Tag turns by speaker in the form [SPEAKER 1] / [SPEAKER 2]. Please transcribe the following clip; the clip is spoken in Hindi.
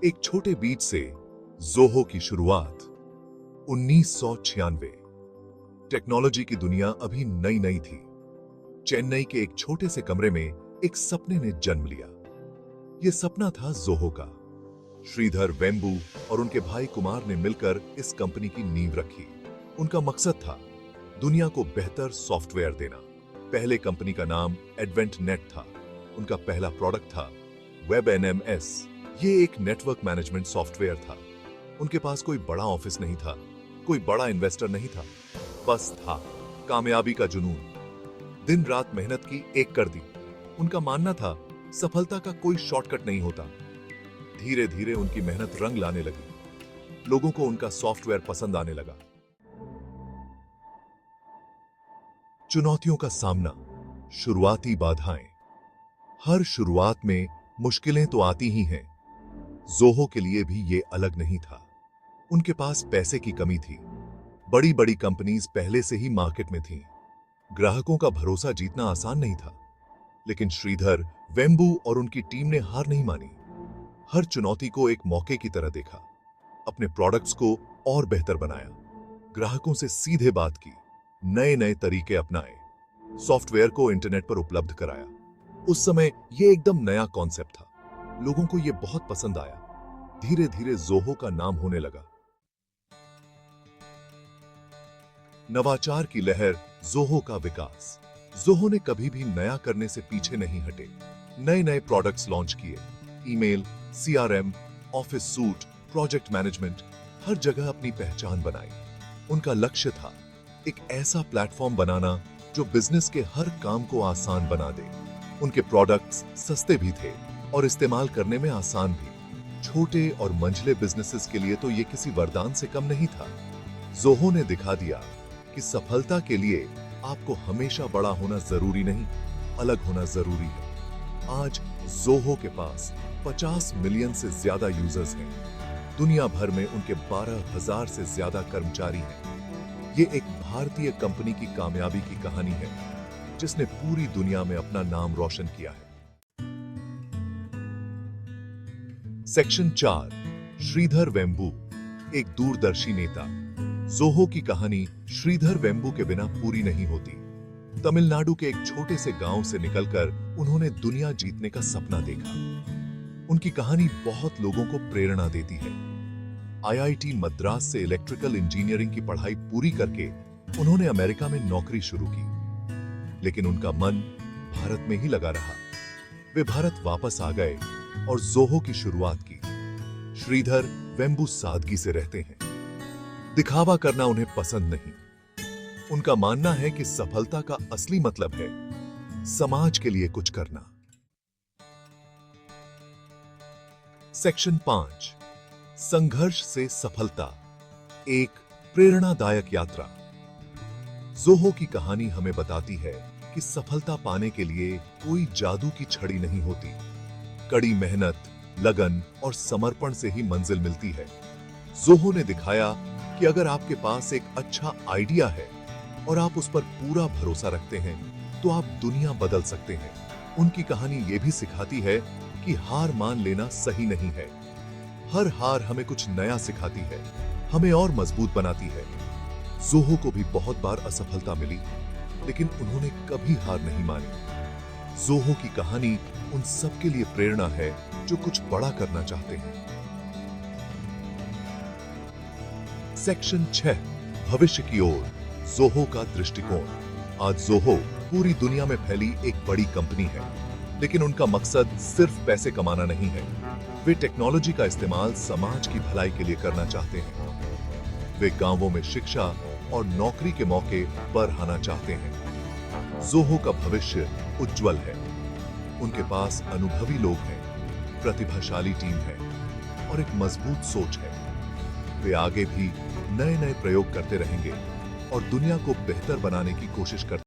[SPEAKER 1] एक छोटे बीज से ज़ोहो की शुरुआत 1996। टेक्नोलॉजी की दुनिया अभी नई नई थी। चेन्नई के एक छोटे से कमरे में एक सपने ने जन्म लिया। यह सपना था ज़ोहो का। श्रीधर वेम्बू और उनके भाई कुमार ने मिलकर इस कंपनी की नींव रखी। उनका मकसद था दुनिया को बेहतर सॉफ्टवेयर देना। पहले कंपनी का नाम एडवेंट नेट था। उनका पहला प्रोडक्ट था WebNMS। ये एक नेटवर्क मैनेजमेंट सॉफ्टवेयर था। उनके पास कोई बड़ा ऑफिस नहीं था, कोई बड़ा इन्वेस्टर नहीं था, बस था कामयाबी का जुनून। दिन रात मेहनत की, एक कर दी। उनका मानना था सफलता का कोई शॉर्टकट नहीं होता। धीरे धीरे उनकी मेहनत रंग लाने लगी। लोगों को उनका सॉफ्टवेयर पसंद आने लगा। चुनौतियों का सामना, शुरुआती बाधाएं। हर शुरुआत में मुश्किलें तो आती ही हैं। ज़ोहो के लिए भी ये अलग नहीं था। उनके पास पैसे की कमी थी। बड़ी बड़ी कंपनीज पहले से ही मार्केट में थीं। ग्राहकों का भरोसा जीतना आसान नहीं था। लेकिन श्रीधर वेम्बू और उनकी टीम ने हार नहीं मानी। हर चुनौती को एक मौके की तरह देखा। अपने प्रोडक्ट्स को और बेहतर बनाया, ग्राहकों से सीधे बात की, नए नए तरीके अपनाए, सॉफ्टवेयर को इंटरनेट पर उपलब्ध कराया। उस समय यह एकदम नया कॉन्सेप्ट था। लोगों को यह बहुत पसंद आया। धीरे धीरे ज़ोहो का नाम होने लगा। नवाचार की लहर, ज़ोहो का विकास। ज़ोहो ने कभी भी नया करने से पीछे नहीं हटे। नए नए प्रोडक्ट्स लॉन्च किए। Email, CRM, office suite, project management, हर जगह अपनी पहचान बनाई। उनका लक्ष्य था एक ऐसा प्लेटफॉर्म बनाना जो बिजनेस के हर काम को आसान बना दे। उनके प्रोडक्ट्स सस्ते भी थे और इस्तेमाल करने में आसान भी। छोटे और मंझले बिजनेसेस के लिए तो ये किसी वरदान से कम नहीं था। ज़ोहो ने दिखा दिया कि सफलता के लिए आपको हमेशा बड़ा होना जरूरी नहीं, अलग होना जरूरी है। आज ज़ोहो के पास 50 मिलियन से ज्यादा यूजर्स हैं। दुनिया भर में उनके 12,000 से ज्यादा कर्मचारी हैं। ये एक भारतीय कंपनी की कामयाबी की कहानी है, जिसने पूरी दुनिया में अपना नाम रोशन किया है। सेक्शन 4, श्रीधर वेम्बू, एक दूरदर्शी नेता। ज़ोहो की कहानी श्रीधर वेम्बू के बिना पूरी नहीं होती। तमिलनाडु के एक छोटे से गांव से निकलकर उन्होंने दुनिया जीतने का सपना देखा। उनकी कहानी बहुत लोगों को प्रेरणा देती है। IIT मद्रास से इलेक्ट्रिकल इंजीनियरिंग की पढ़ाई पूरी करके उन्होंने अमेरिका में नौकरी शुरू की, लेकिन उनका मन भारत में ही लगा रहा। वे भारत वापस आ गए और ज़ोहो की शुरुआत की। श्रीधर वेम्बू सादगी से रहते हैं। दिखावा करना उन्हें पसंद नहीं। उनका मानना है कि सफलता का असली मतलब है समाज के लिए कुछ करना। सेक्शन 5, संघर्ष से सफलता, एक प्रेरणादायक यात्रा। ज़ोहो की कहानी हमें बताती है कि सफलता पाने के लिए कोई जादू की छड़ी नहीं होती। कड़ी मेहनत, लगन और समर्पण से ही मंजिल मिलती है। ज़ोहो ने दिखाया कि अगर आपके पास एक अच्छा आइडिया है और आप उस पर पूरा भरोसा रखते हैं, तो आप दुनिया बदल सकते हैं। उनकी कहानी यह भी सिखाती है कि हार मान लेना सही नहीं है। हर हार हमें कुछ नया सिखाती है, हमें और मजबूत बनाती है। ज़ोहो को भी बहुत बार असफलता मिली, लेकिन उन्होंने कभी हार नहीं मानी। ज़ोहो की कहानी उन सबके लिए प्रेरणा है जो कुछ बड़ा करना चाहते हैं। सेक्शन 6, भविष्य की ओर, ज़ोहो का दृष्टिकोण। आज ज़ोहो पूरी दुनिया में फैली एक बड़ी कंपनी है, लेकिन उनका मकसद सिर्फ पैसे कमाना नहीं है। वे टेक्नोलॉजी का इस्तेमाल समाज की भलाई के लिए करना चाहते हैं। वे गांवों में शिक्षा और नौकरी के मौके बढ़ाना चाहते हैं। ज़ोहो का भविष्य उज्जवल है। उनके पास अनुभवी लोग हैं, प्रतिभाशाली टीम है और एक मजबूत सोच है। वे आगे भी नए नए प्रयोग करते रहेंगे और दुनिया को बेहतर बनाने की कोशिश करते